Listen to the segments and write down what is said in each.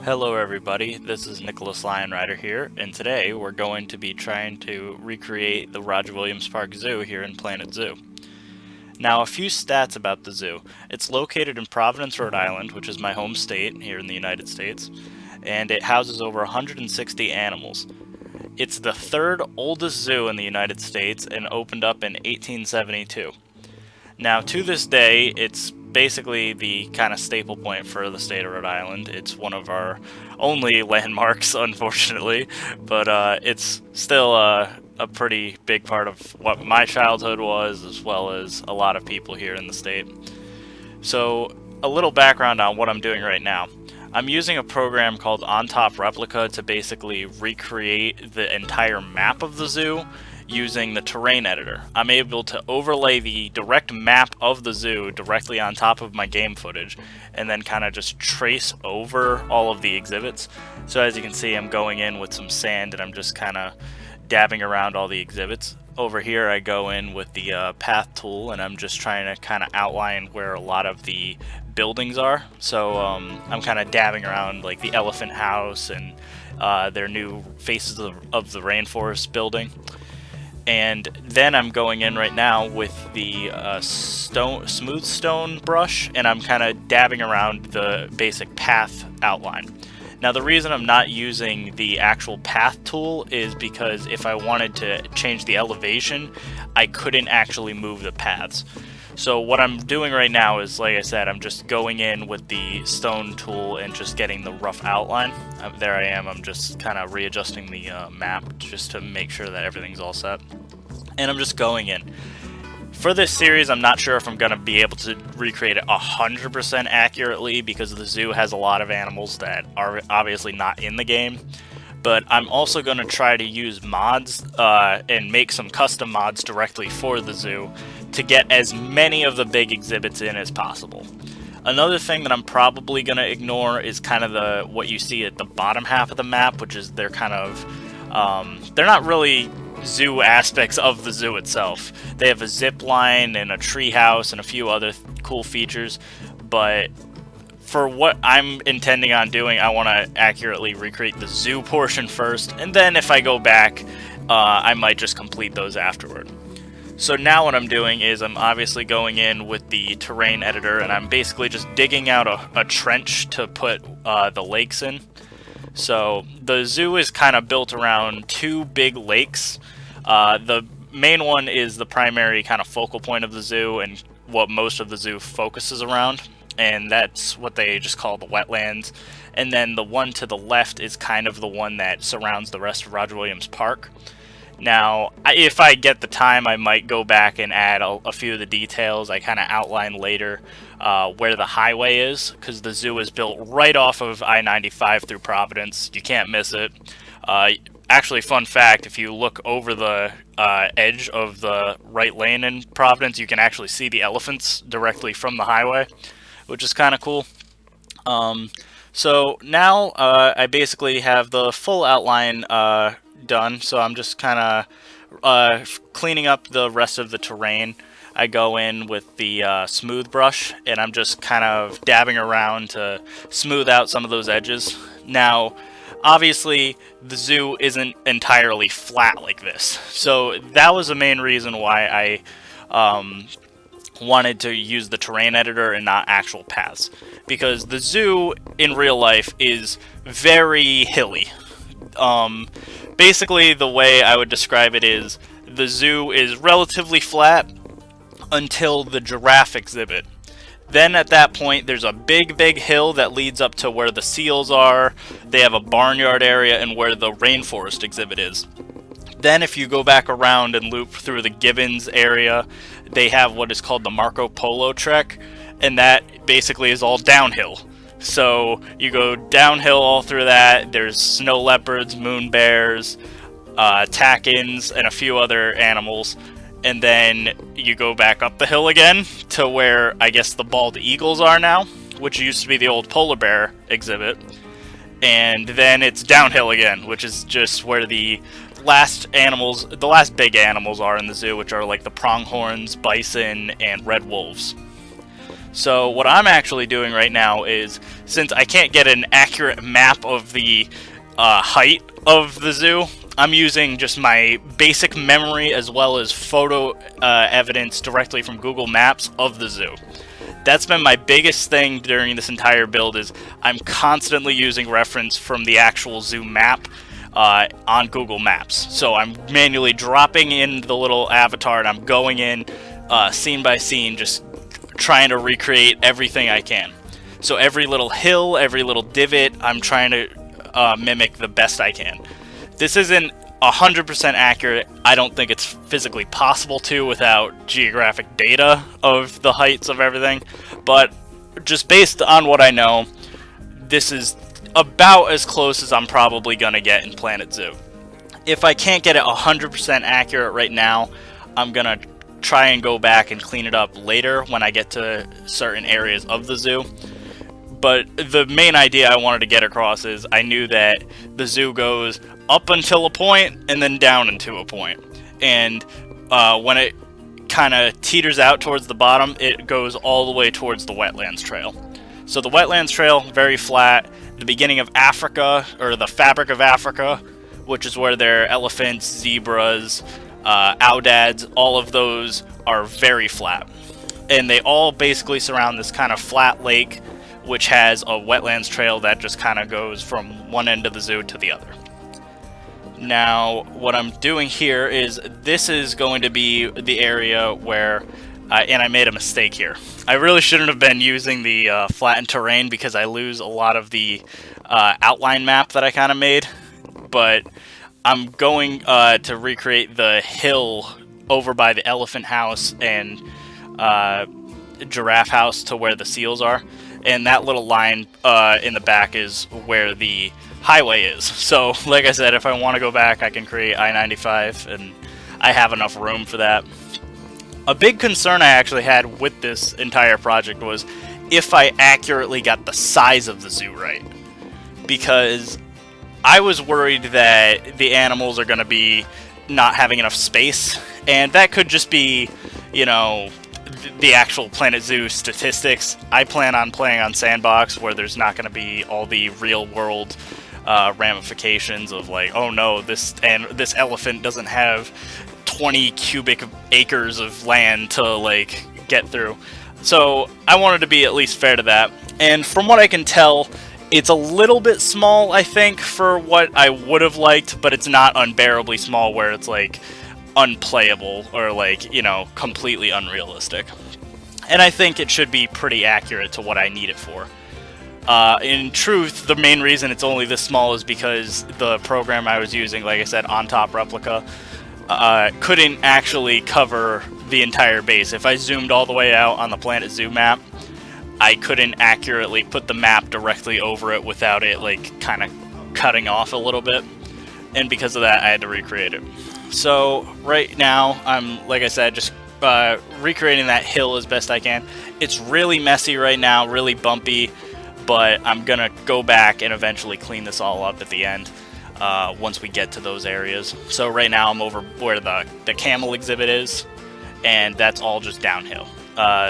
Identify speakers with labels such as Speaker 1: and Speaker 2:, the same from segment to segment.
Speaker 1: Hello everybody, this is IAmTheLionRider here, and today we're going to be trying to recreate the Roger Williams Park Zoo here in Planet Zoo. Now, a few stats about the zoo. It's located in Providence, Rhode Island, which is my home state here in the United States, and it houses over 160 animals. It's the third oldest zoo in the United States and opened up in 1872. Now, to this day, it's basically the kind of staple point for the state of Rhode Island. It's one of our only landmarks, unfortunately, but it's still a pretty big part of what my childhood was, as well as a lot of people here in the state. So, a little background on what I'm doing right now. I'm using a program called ontop Replica to basically recreate the entire map of the zoo using the terrain editor. I'm able to overlay the direct map of the zoo directly on top of my game footage and then kind of just trace over all of the exhibits. So as you can see, I'm going in with some sand and I'm just kind of dabbing around all the exhibits. Over here I go in with the path tool and I'm just trying to kind of outline where a lot of the buildings are. So I'm kind of dabbing around like the elephant house and their new Faces of the Rainforest building. And then I'm going in right now with the smooth stone brush, and I'm kind of dabbing around the basic path outline. Now, the reason I'm not using the actual path tool is because if I wanted to change the elevation, I couldn't actually move the paths. So what I'm doing right now is, like I said, I'm just going in with the stone tool and just getting the rough outline. There I am, I'm just kind of readjusting the map just to make sure that everything's all set. And I'm just going in. For this series, I'm not sure if I'm going to be able to recreate it 100% accurately because the zoo has a lot of animals that are obviously not in the game. But I'm also going to try to use mods and make some custom mods directly for the zoo to get as many of the big exhibits in as possible. Another thing that I'm probably going to ignore is kind of what you see at the bottom half of the map, which is they're kind of, they're not really zoo aspects of the zoo itself. They have a zip line and a tree house and a few other cool features, but for what I'm intending on doing, I want to accurately recreate the zoo portion first, and then if I go back, I might just complete those afterward. So now what I'm doing is I'm obviously going in with the terrain editor, and I'm basically just digging out a trench to put the lakes in. So the zoo is kind of built around two big lakes. The main one is the primary kind of focal point of the zoo and what most of the zoo focuses around, and that's what they just call the wetlands. And then the one to the left is kind of the one that surrounds the rest of Roger Williams Park. Now, if I get the time, I might go back and add a few of the details. I kind of outline later where the highway is, because the zoo is built right off of I-95 through Providence. You can't miss it. Actually, fun fact, if you look over the edge of the right lane in Providence, you can actually see the elephants directly from the highway, which is kind of cool. So now I basically have the full outline done, so I'm just kind of cleaning up the rest of the terrain. I go in with the smooth brush, and I'm just kind of dabbing around to smooth out some of those edges. Now, obviously, the zoo isn't entirely flat like this, so that was the main reason why I wanted to use the terrain editor and not actual paths, because the zoo in real life is very hilly. Basically, the way I would describe it is the zoo is relatively flat until the giraffe exhibit. Then at that point, there's a big hill that leads up to where the seals are. They have a barnyard area and where the rainforest exhibit is. Then if you go back around and loop through the Gibbons area, they have what is called the Marco Polo Trek, and that basically is all downhill. So you go downhill all through that. There's snow leopards, moon bears, tack-ins, and a few other animals. And then you go back up the hill again to where I guess the bald eagles are now, which used to be the old polar bear exhibit. And then it's downhill again, which is just where the last big animals are in the zoo, which are like the pronghorns, bison, and red wolves. So what I'm actually doing right now is, since I can't get an accurate map of the height of the zoo, I'm using just my basic memory as well as photo evidence directly from Google Maps of the zoo. That's been my biggest thing during this entire build, is I'm constantly using reference from the actual zoo map on Google Maps. So I'm manually dropping in the little avatar and I'm going in scene by scene, just trying to recreate everything I can. So every little hill, every little divot, I'm trying to mimic the best I can. This isn't 100% accurate. I don't think it's physically possible to without geographic data of the heights of everything, but just based on what I know, this is about as close as I'm probably gonna get in Planet Zoo. If I can't get it 100% accurate right now, I'm gonna try and go back and clean it up later when I get to certain areas of the zoo. But the main idea I wanted to get across is I knew that the zoo goes up until a point and then down into a point. And when it kind of teeters out towards the bottom, it goes all the way towards the wetlands trail. So the wetlands trail, very flat. The beginning of Africa, or the fabric of Africa, which is where there are elephants, zebras, audads, all of those are very flat. And they all basically surround this kind of flat lake, which has a wetlands trail that just kind of goes from one end of the zoo to the other. Now, what I'm doing here is, this is going to be the area where, and I made a mistake here. I really shouldn't have been using the flattened terrain, because I lose a lot of the outline map that I kind of made. But I'm going to recreate the hill over by the elephant house and giraffe house to where the seals are. And that little line in the back is where the highway is. So, like I said, if I want to go back, I can create I-95, and I have enough room for that. A big concern I actually had with this entire project was if I accurately got the size of the zoo right. Because I was worried that the animals are going to be not having enough space, and that could just be, you know, the actual Planet Zoo statistics. I plan on playing on Sandbox, where there's not going to be all the real world ramifications of, like, oh no, this elephant doesn't have 20 cubic acres of land to, like, get through. So I wanted to be at least fair to that. And from what I can tell, it's a little bit small, I think, for what I would have liked, but it's not unbearably small where it's, like, unplayable or, like, you know, completely unrealistic. And I think it should be pretty accurate to what I need it for. In truth, the main reason it's only this small is because the program I was using, like I said, ontop replica, couldn't actually cover the entire base. If I zoomed all the way out on the Planet Zoo map, I couldn't accurately put the map directly over it without it, like, kind of cutting off a little bit. And because of that, I had to recreate it. So right now, I'm, like I said, just recreating that hill as best I can. It's really messy right now, really bumpy, but I'm gonna go back and eventually clean this all up at the end once we get to those areas. So right now I'm over where the camel exhibit is, and that's all just downhill.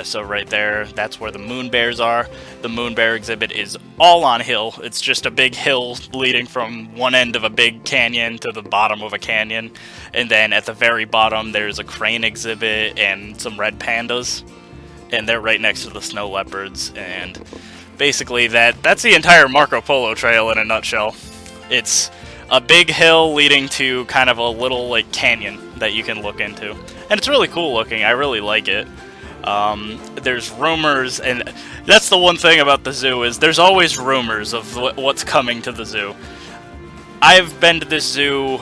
Speaker 1: So right there, that's where the moon bears are. The moon bear exhibit is all on hill. It's just a big hill leading from one end of a big canyon to the bottom of a canyon. And then at the very bottom, there's a crane exhibit and some red pandas. And they're right next to the snow leopards. And basically that's the entire Marco Polo trail in a nutshell. It's a big hill leading to kind of a little, like, canyon that you can look into. And it's really cool looking. I really like it. There's rumors, and that's the one thing about the zoo, is there's always rumors of what's coming to the zoo. I've been to this zoo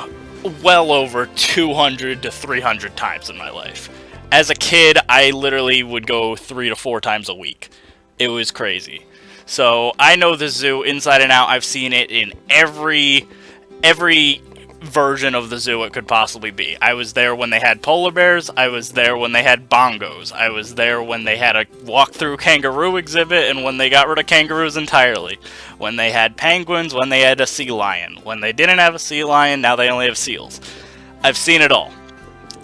Speaker 1: well over 200 to 300 times in my life. As a kid, I literally would go 3 to 4 times a week. It was crazy. So I know the zoo inside and out. I've seen it in every version of the zoo it could possibly be. I was there when they had polar bears. I was there when they had bongos. I was there when they had a walk-through kangaroo exhibit and when they got rid of kangaroos entirely. When they had penguins, when they had a sea lion. When they didn't have a sea lion, now they only have seals. I've seen it all.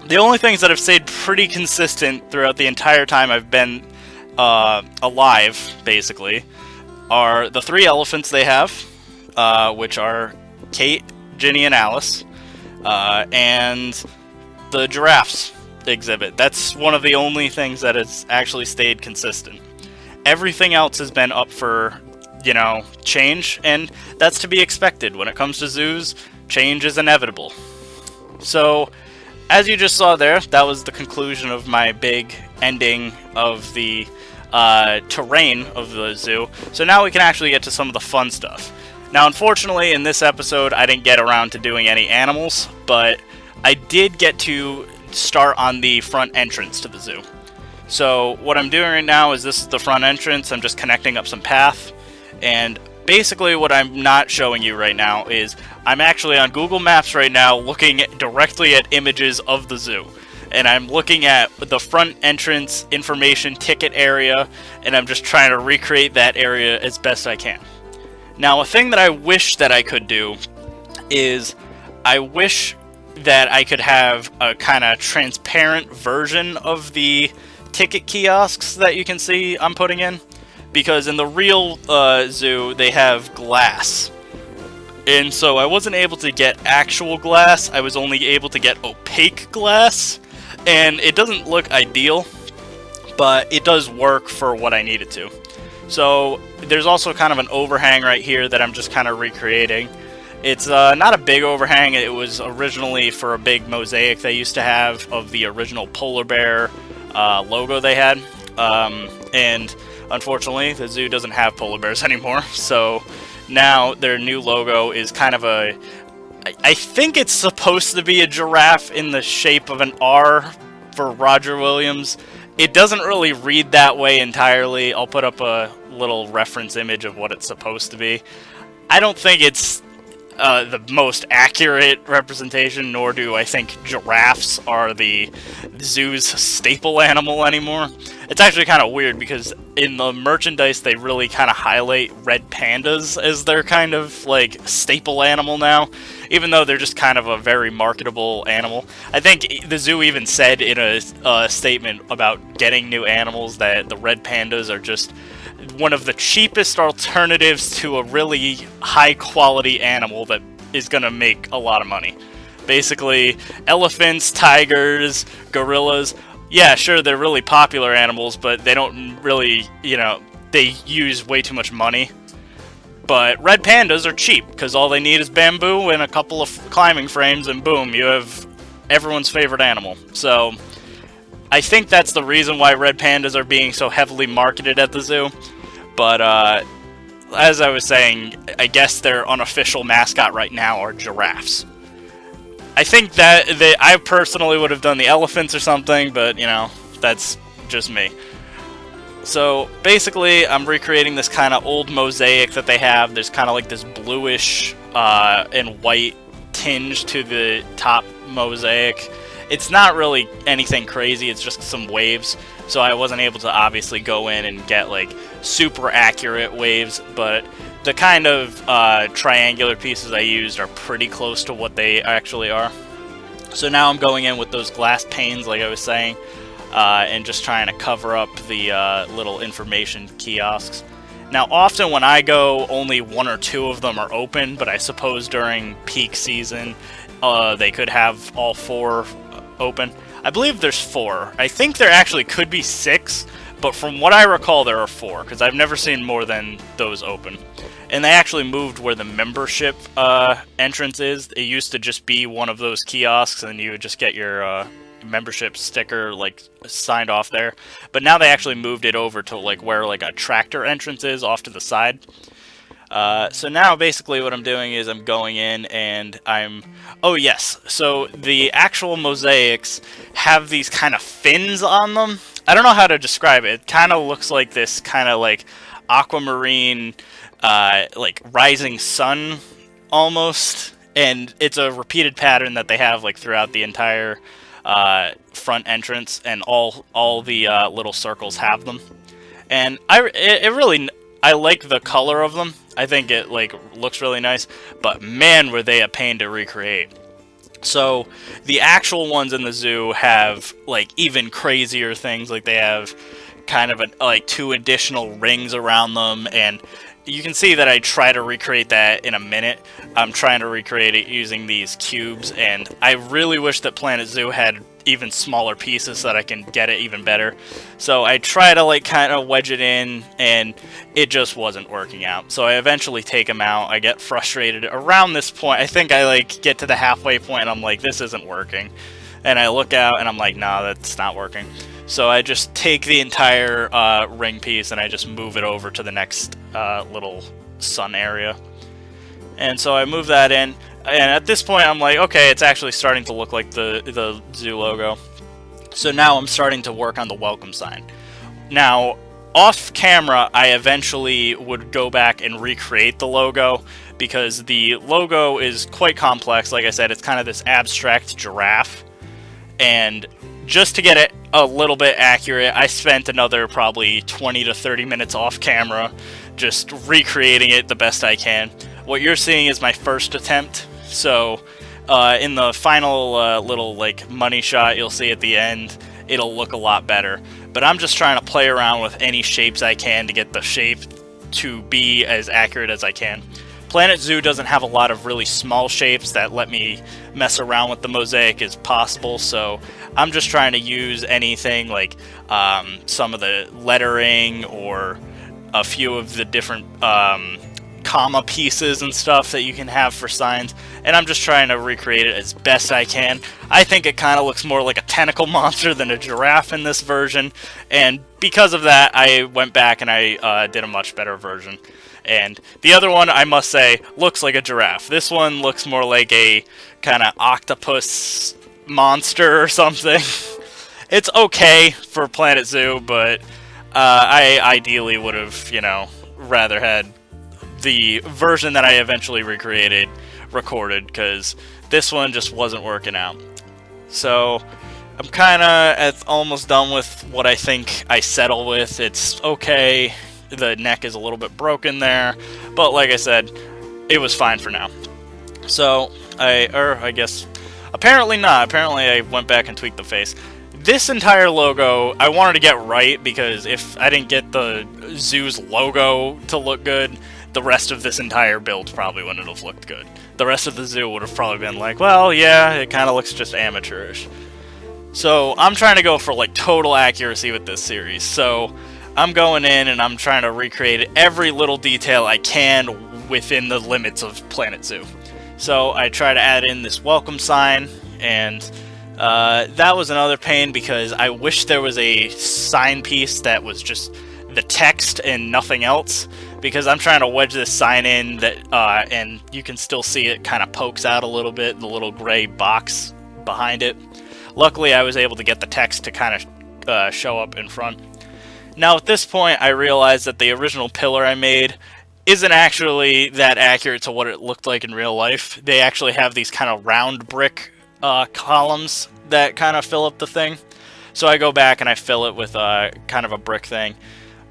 Speaker 1: The only things that have stayed pretty consistent throughout the entire time I've been alive, basically, are the 3 elephants they have, which are Kate, Ginny, and Alice, and the giraffes exhibit. That's one of the only things that has actually stayed consistent. Everything else has been up for, change, and that's to be expected. When it comes to zoos, change is inevitable. So, as you just saw there, that was the conclusion of my big ending of the terrain of the zoo. So now we can actually get to some of the fun stuff. Now, unfortunately, in this episode, I didn't get around to doing any animals, but I did get to start on the front entrance to the zoo. So what I'm doing right now is this is the front entrance. I'm just connecting up some path, and basically what I'm not showing you right now is I'm actually on Google Maps right now looking directly at images of the zoo. And I'm looking at the front entrance information ticket area, and I'm just trying to recreate that area as best I can. Now, a thing that I wish that I could do is I wish that I could have a kind of transparent version of the ticket kiosks that you can see I'm putting in, because in the real zoo they have glass, and so I wasn't able to get actual glass. I was only able to get opaque glass, and it doesn't look ideal, but it does work for what I need it to. So there's also kind of an overhang right here that I'm just kind of recreating. It's not a big overhang. It was originally for a big mosaic they used to have of the original polar bear logo they had, and unfortunately the zoo doesn't have polar bears anymore, so now their new logo is kind of a, I think it's supposed to be a giraffe in the shape of an R for Roger Williams. It doesn't really read that way entirely. I'll put up a little reference image of what it's supposed to be. I don't think it's the most accurate representation, nor do I think giraffes are the zoo's staple animal anymore. It's actually kind of weird because in the merchandise they really kind of highlight red pandas as their kind of like staple animal now, even though they're just kind of a very marketable animal. I think the zoo even said in a statement about getting new animals that the red pandas are just one of the cheapest alternatives to a really high quality animal that is going to make a lot of money. Basically, elephants, tigers, gorillas, yeah, sure, they're really popular animals, but they don't really, they use way too much money. But red pandas are cheap, because all they need is bamboo and a couple of climbing frames, and boom, you have everyone's favorite animal. So, I think that's the reason why red pandas are being so heavily marketed at the zoo. But, as I was saying, I guess their unofficial mascot right now are giraffes. I think that I personally would have done the elephants or something, but, that's just me. So, basically, I'm recreating this kind of old mosaic that they have. There's kind of like this bluish and white tinge to the top mosaic. It's not really anything crazy, it's just some waves. So I wasn't able to obviously go in and get like super accurate waves, but the kind of triangular pieces I used are pretty close to what they actually are. So now I'm going in with those glass panes, like I was saying, and just trying to cover up the little information kiosks. Now, often when I go, only 1 or 2 of them are open, but I suppose during peak season, they could have all 4 open. I believe there's 4. I think there actually could be 6, but from what I recall, there are 4, because I've never seen more than those open. And they actually moved where the membership entrance is. It used to just be one of those kiosks, and you would just get your membership sticker like signed off there. But now they actually moved it over to like where like a tractor entrance is off to the side. So now basically what I'm doing is I'm going in and oh yes, so the actual mosaics have these kind of fins on them. I don't know how to describe it. It kind of looks like this kind of like aquamarine, like rising sun almost. And it's a repeated pattern that they have like throughout the entire front entrance, and all the little circles have them. And I like the color of them. I think it like looks really nice, but man, were they a pain to recreate. So the actual ones in the zoo have like even crazier things. Like they have kind of like 2 additional rings around them, and you can see that I try to recreate that in a minute. I'm trying to recreate it using these cubes, and I really wish that Planet Zoo had even smaller pieces so that I can get it even better. So I try to like kind of wedge it in, and it just wasn't working out. So I eventually take them out. I get frustrated around this point. I think I like get to the halfway point and I'm like, this isn't working. And I look out and I'm like, nah, that's not working. So I just take the entire ring piece and I just move it over to the next little sun area. And so I move that in, and at this point I'm like, okay, it's actually starting to look like the zoo logo. So now I'm starting to work on the welcome sign. Now, off camera, I eventually would go back and recreate the logo, because the logo is quite complex. Like I said, it's kind of this abstract giraffe, and just to get it a little bit accurate, I spent another probably 20 to 30 minutes off camera just recreating it the best I can. What you're seeing is my first attempt, so in the final little like money shot you'll see at the end, it'll look a lot better. But I'm just trying to play around with any shapes I can to get the shape to be as accurate as I can. Planet Zoo doesn't have a lot of really small shapes that let me mess around with the mosaic as possible, so I'm just trying to use anything like some of the lettering or a few of the different comma pieces and stuff that you can have for signs, and I'm just trying to recreate it as best I can. I think it kind of looks more like a tentacle monster than a giraffe in this version, and because of that I went back and I did a much better version. And the other one, I must say, looks like a giraffe. This one looks more like a kind of octopus monster or something. It's okay for Planet Zoo, but I ideally would have, you know, rather had the version that I eventually recreated recorded, because this one just wasn't working out. So I'm kind of almost done with what I think I settle with. It's okay. The neck is a little bit broken there, but like I said, it was fine for now. So I guess apparently not. Apparently I went back and tweaked the face. This entire logo I wanted to get right, because if I didn't get the zoo's logo to look good, the rest of this entire build probably wouldn't have looked good. The rest of the zoo would have probably been like, well, yeah, it kind of looks just amateurish. So I'm trying to go for like total accuracy with this series. So I'm going in and I'm trying to recreate every little detail I can within the limits of Planet Zoo. So I try to add in this welcome sign, and that was another pain, because I wish there was a sign piece that was just the text and nothing else, because I'm trying to wedge this sign in that, and you can still see it kind of pokes out a little bit, the little gray box behind it. Luckily I was able to get the text to kind of show up in front. Now at this point I realized that the original pillar I made isn't actually that accurate to what it looked like in real life. They actually have these kind of round brick columns that kind of fill up the thing. So I go back and I fill it with kind of a brick thing,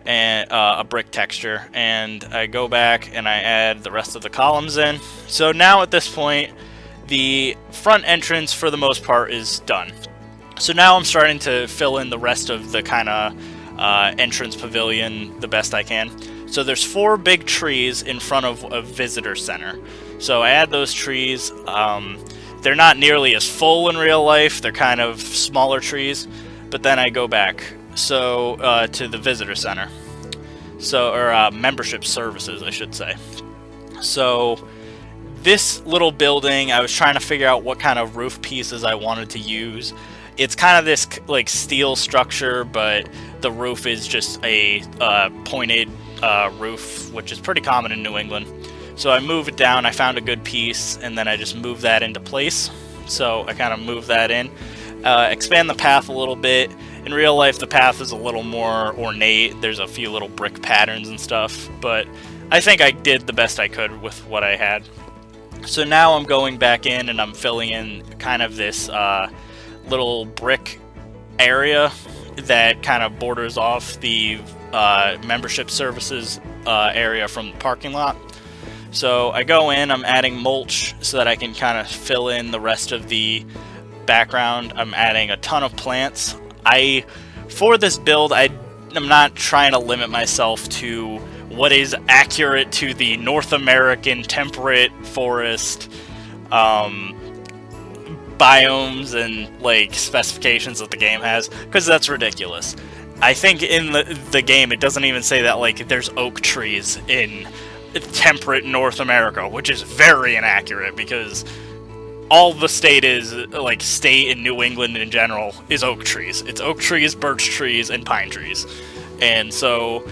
Speaker 1: and a brick texture, and I go back and I add the rest of the columns in. So now at this point the front entrance for the most part is done. So now I'm starting to fill in the rest of the kind of entrance pavilion the best I can. So there's 4 big trees in front of a visitor center. So I add those trees. They're not nearly as full in real life. They're kind of smaller trees. But then I go back to the visitor center. Or membership services, I should say. So this little building, I was trying to figure out what kind of roof pieces I wanted to use. It's kind of this like steel structure, but the roof is just a pointed roof, which is pretty common in New England. So I move it down, I found a good piece, and then I just move that into place. So I kind of move that in, expand the path a little bit. In real life the path is a little more ornate, there's a few little brick patterns and stuff, but I think I did the best I could with what I had. So now I'm going back in and I'm filling in kind of this little brick area that kind of borders off the membership services area from the parking lot. So I go in, I'm adding mulch so that I can kind of fill in the rest of the background. I'm adding a ton of plants. For this build, I I'm not trying to limit myself to what is accurate to the North American temperate forest biomes and like specifications that the game has, because that's ridiculous. I think in the game it doesn't even say that like there's oak trees in temperate North America, which is very inaccurate because all the state is, like, state in New England in general, is oak trees. It's oak trees, birch trees, and pine trees. And so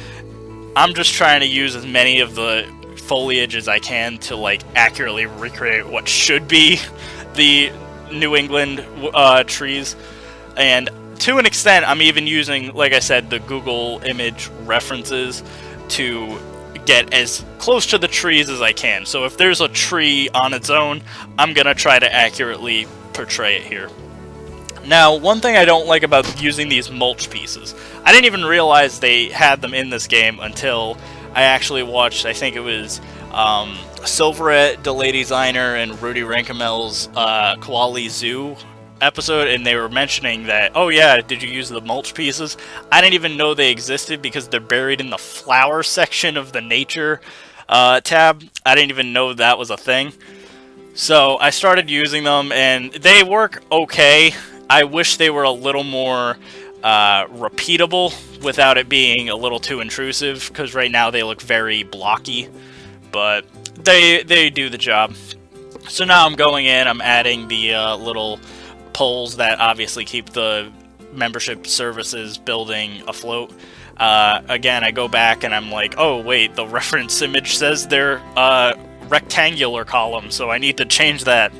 Speaker 1: I'm just trying to use as many of the foliage as I can to, like, accurately recreate what should be the New England trees. And to an extent, I'm even using, like I said, the Google image references to get as close to the trees as I can. So if there's a tree on its own, I'm gonna try to accurately portray it here. Now, one thing I don't like about using these mulch pieces, I didn't even realize they had them in this game until I actually watched, I think it was Silverette, Delay Designer, and Rudy Rankamel's Koali Zoo episode, and they were mentioning that, oh yeah, did you use the mulch pieces? I didn't even know they existed because they're buried in the flower section of the nature tab. I didn't even know that was a thing. So I started using them, and they work okay. I wish they were a little more repeatable without it being a little too intrusive, because right now they look very blocky, but they do the job. So now I'm going in, I'm adding the little poles that obviously keep the membership services building afloat. Again, I go back and I'm like, oh wait, the reference image says they're rectangular columns, so I need to change that.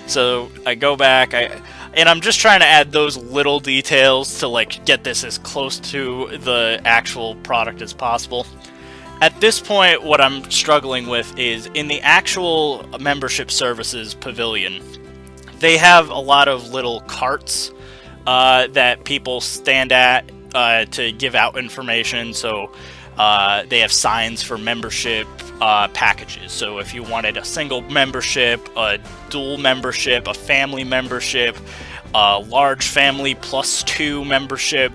Speaker 1: So I go back, and I'm just trying to add those little details to like get this as close to the actual product as possible. At this point, what I'm struggling with is in the actual membership services pavilion, they have a lot of little carts that people stand at to give out information. So they have signs for membership packages. So if you wanted a single membership, a dual membership, a family membership, a large family +2 membership,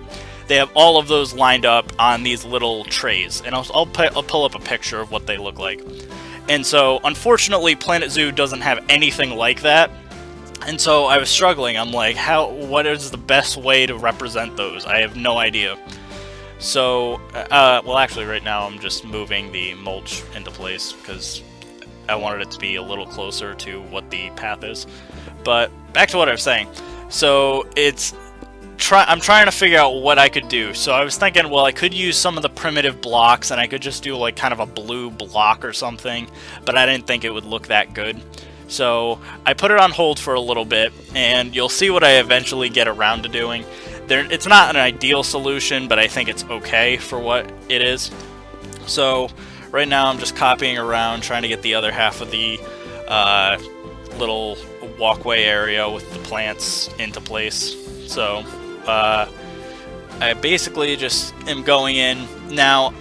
Speaker 1: they have all of those lined up on these little trays. And I'll pull up a picture of what they look like. And so, unfortunately, Planet Zoo doesn't have anything like that. And so I was struggling. I'm like, what is the best way to represent those? I have no idea. So, well, actually, right now I'm just moving the mulch into place because I wanted it to be a little closer to what the path is. But back to what I was saying. So I'm trying to figure out what I could do. So I was thinking, well, I could use some of the primitive blocks, and I could just do like kind of a blue block or something, but I didn't think it would look that good. So I put it on hold for a little bit, and you'll see what I eventually get around to doing. It's not an ideal solution, but I think it's okay for what it is. So right now I'm just copying around, trying to get the other half of the little walkway area with the plants into place. So I basically just am going in. Now,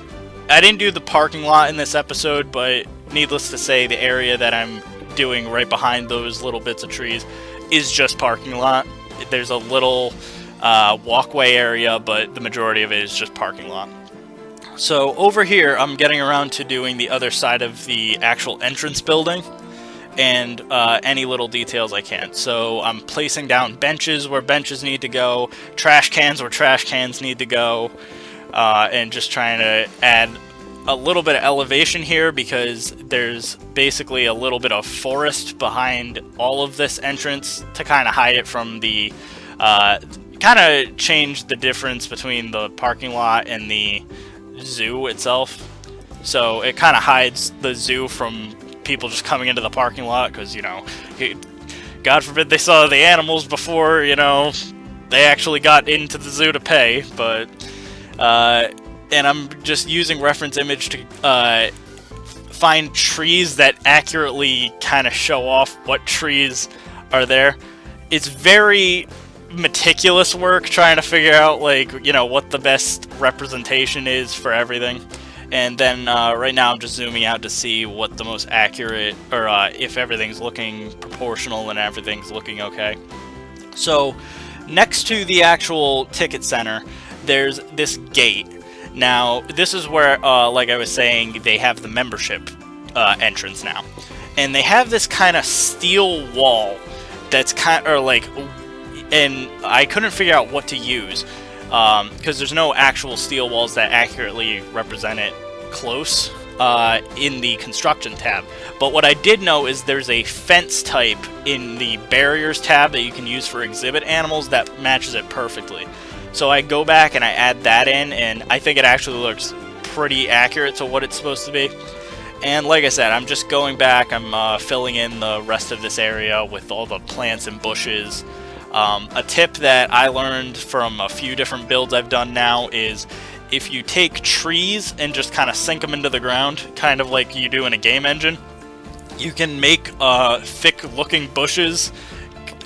Speaker 1: I didn't do the parking lot in this episode, but needless to say, the area that I'm doing right behind those little bits of trees is just parking lot. There's a little walkway area, but the majority of it is just parking lot. So over here, I'm getting around to doing the other side of the actual entrance building, and any little details I can. So I'm placing down benches where benches need to go, trash cans where trash cans need to go, and just trying to add a little bit of elevation here because there's basically a little bit of forest behind all of this entrance to kind of hide it from the kind of change the difference between the parking lot and the zoo itself. So it kind of hides the zoo from people just coming into the parking lot because, you know, God forbid they saw the animals before, you know, they actually got into the zoo to pay. But and I'm just using reference image to find trees that accurately kind of show off what trees are there. It's very meticulous work trying to figure out, like, you know, what the best representation is for everything. And then right now I'm just zooming out to see what the most accurate, or if everything's looking proportional and everything's looking okay. So next to the actual ticket center, there's this gate. Now, this is where, like I was saying, they have the membership entrance now. And they have this kind of steel wall that's and I couldn't figure out what to use, because there's no actual steel walls that accurately represent it close in the construction tab. But what I did know is there's a fence type in the barriers tab that you can use for exhibit animals that matches it perfectly. So I go back and I add that in, and I think it actually looks pretty accurate to what it's supposed to be. And like I said, I'm just going back, I'm filling in the rest of this area with all the plants and bushes. A tip that I learned from a few different builds I've done now is if you take trees and just kind of sink them into the ground, kind of like you do in a game engine, you can make thick-looking bushes,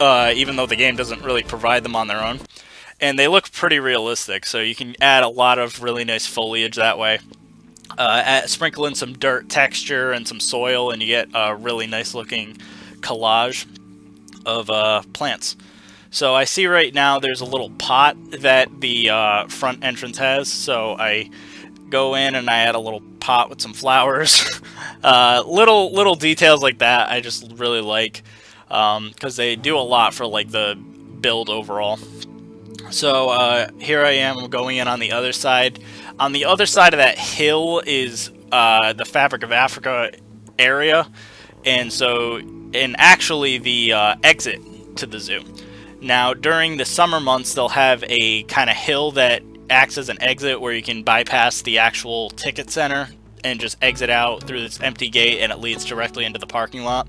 Speaker 1: even though the game doesn't really provide them on their own. And they look pretty realistic, so you can add a lot of really nice foliage that way. Sprinkle in some dirt texture and some soil, and you get a really nice looking collage of plants. So I see right now there's a little pot that the front entrance has, so I go in and I add a little pot with some flowers. Little details like that I just really like, because they do a lot for like the build overall. So here I am going in on the other side. On the other side of that hill is the Fabric of Africa area, and actually the exit to the zoo. Now, during the summer months, they'll have a kind of hill that acts as an exit where you can bypass the actual ticket center and just exit out through this empty gate, and it leads directly into the parking lot.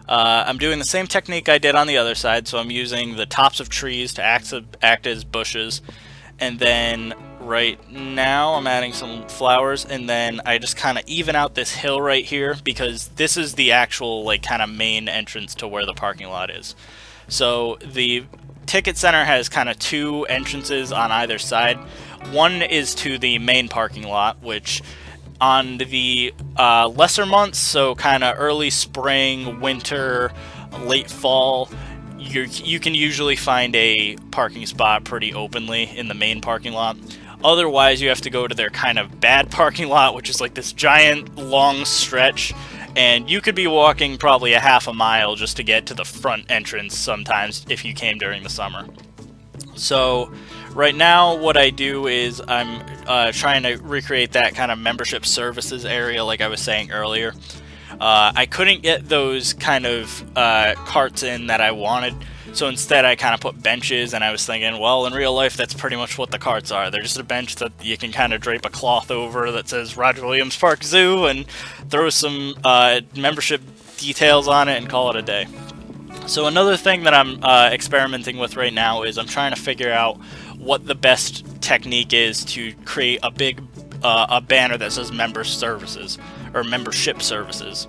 Speaker 1: I'm doing the same technique I did on the other side, so I'm using the tops of trees to act as bushes, and then right now I'm adding some flowers, and then I just kind of even out this hill right here, because this is the actual like kind of main entrance to where the parking lot is. So the ticket center has kind of two entrances on either side. One is to the main parking lot, which on the lesser months, so kind of early spring, winter, late fall, you can usually find a parking spot pretty openly in the main parking lot. Otherwise, you have to go to their kind of bad parking lot, which is like this giant long stretch, and you could be walking probably a half a mile just to get to the front entrance sometimes if you came during the summer. So right now what I do is I'm trying to recreate that kind of membership services area like I was saying earlier. I couldn't get those kind of carts in that I wanted, so instead I kind of put benches, and I was thinking, well, in real life that's pretty much what the carts are. They're just a bench that you can kind of drape a cloth over that says Roger Williams Park Zoo and throw some membership details on it and call it a day. So another thing that I'm experimenting with right now is I'm trying to figure out what the best technique is to create a big a banner that says member services or membership services.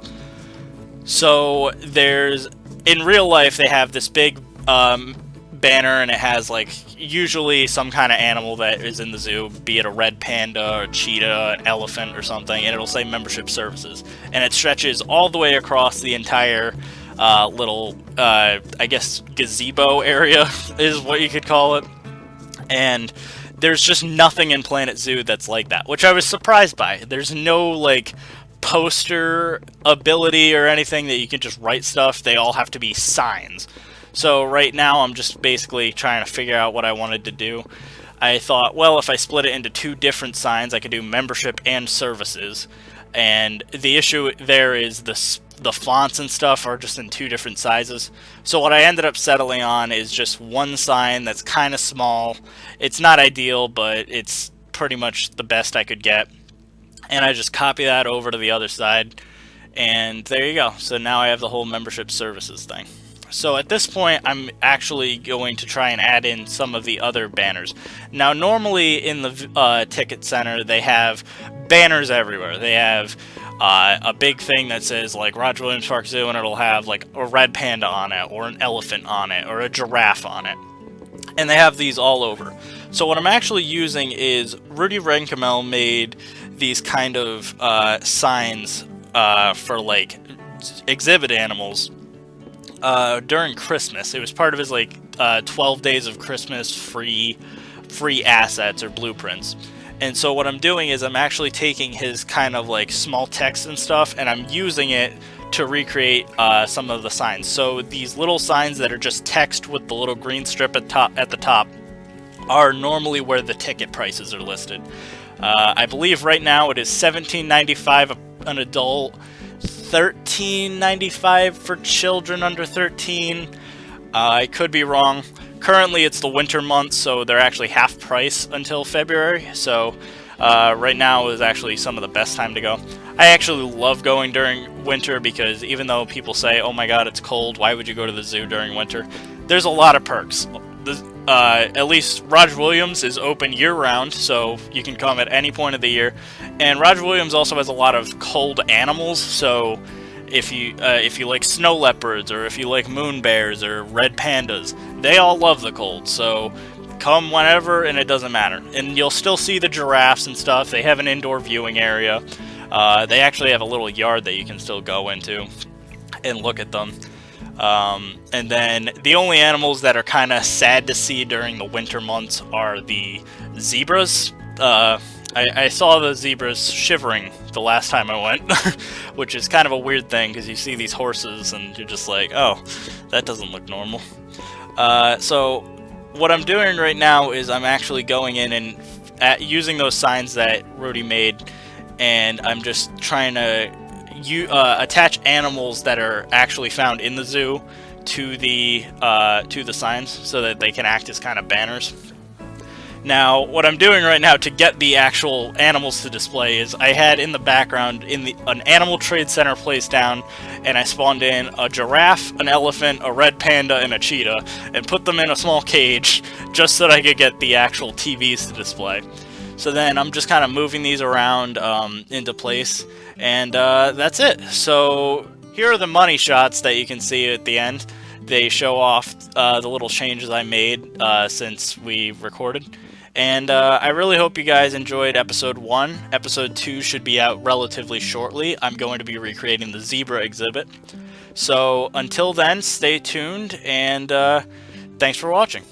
Speaker 1: So in real life they have this big banner, and it has like usually some kind of animal that is in the zoo, be it a red panda or cheetah, an elephant or something, and it'll say membership services, and it stretches all the way across the entire little I guess gazebo area is what you could call it. And there's just nothing in Planet Zoo that's like that, which I was surprised by. There's no like poster ability or anything that you can just write stuff. They all have to be signs. So right now I'm just basically trying to figure out what I wanted to do. I thought, well, if I split it into two different signs, I could do membership and services. And the issue there is the fonts and stuff are just in two different sizes. So what I ended up settling on is just one sign that's kind of small. It's not ideal, but it's pretty much the best I could get. And I just copy that over to the other side, and there you go. So now I have the whole membership services thing. So at this point, I'm actually going to try and add in some of the other banners. Now, normally in the ticket center, they have banners everywhere. They have a big thing that says like Roger Williams Park Zoo, and it'll have like a red panda on it, or an elephant on it, or a giraffe on it. And they have these all over. So what I'm actually using is Rudy Renkamel made these kind of signs for like exhibit animals during Christmas. It was part of his like 12 days of Christmas free assets or blueprints. And so what I'm doing is I'm actually taking his kind of like small text and stuff, and I'm using it to recreate some of the signs. So these little signs that are just text with the little green strip at the top are normally where the ticket prices are listed. I believe right now it is $17.95 an adult, $13.95 for children under 13. I could be wrong. Currently it's the winter months, so they're actually half price until February, so right now is actually some of the best time to go. I actually love going during winter because even though people say, oh my god, it's cold, why would you go to the zoo during winter? There's a lot of perks. At least Roger Williams is open year-round, so you can come at any point of the year. And Roger Williams also has a lot of cold animals, so if you like snow leopards, or if you like moon bears or red pandas, they all love the cold, so come whenever and it doesn't matter. And you'll still see the giraffes and stuff. They have an indoor viewing area. They actually have a little yard that you can still go into and look at them. And then the only animals that are kind of sad to see during the winter months are the zebras. I saw the zebras shivering the last time I went, which is kind of a weird thing because you see these horses and you're just like, oh, that doesn't look normal. So what I'm doing right now is I'm actually going in and using those signs that Rudy made, and I'm just trying to attach animals that are actually found in the zoo to the signs so that they can act as kind of banners. Now, what I'm doing right now to get the actual animals to display is I had in the background an animal trade center placed down, and I spawned in a giraffe, an elephant, a red panda, and a cheetah, and put them in a small cage just so that I could get the actual TVs to display. So then I'm just kind of moving these around into place, and that's it. So here are the money shots that you can see at the end. They show off the little changes I made since we recorded. And I really hope you guys enjoyed episode 1. Episode 2 should be out relatively shortly. I'm going to be recreating the zebra exhibit. So until then, stay tuned, and thanks for watching.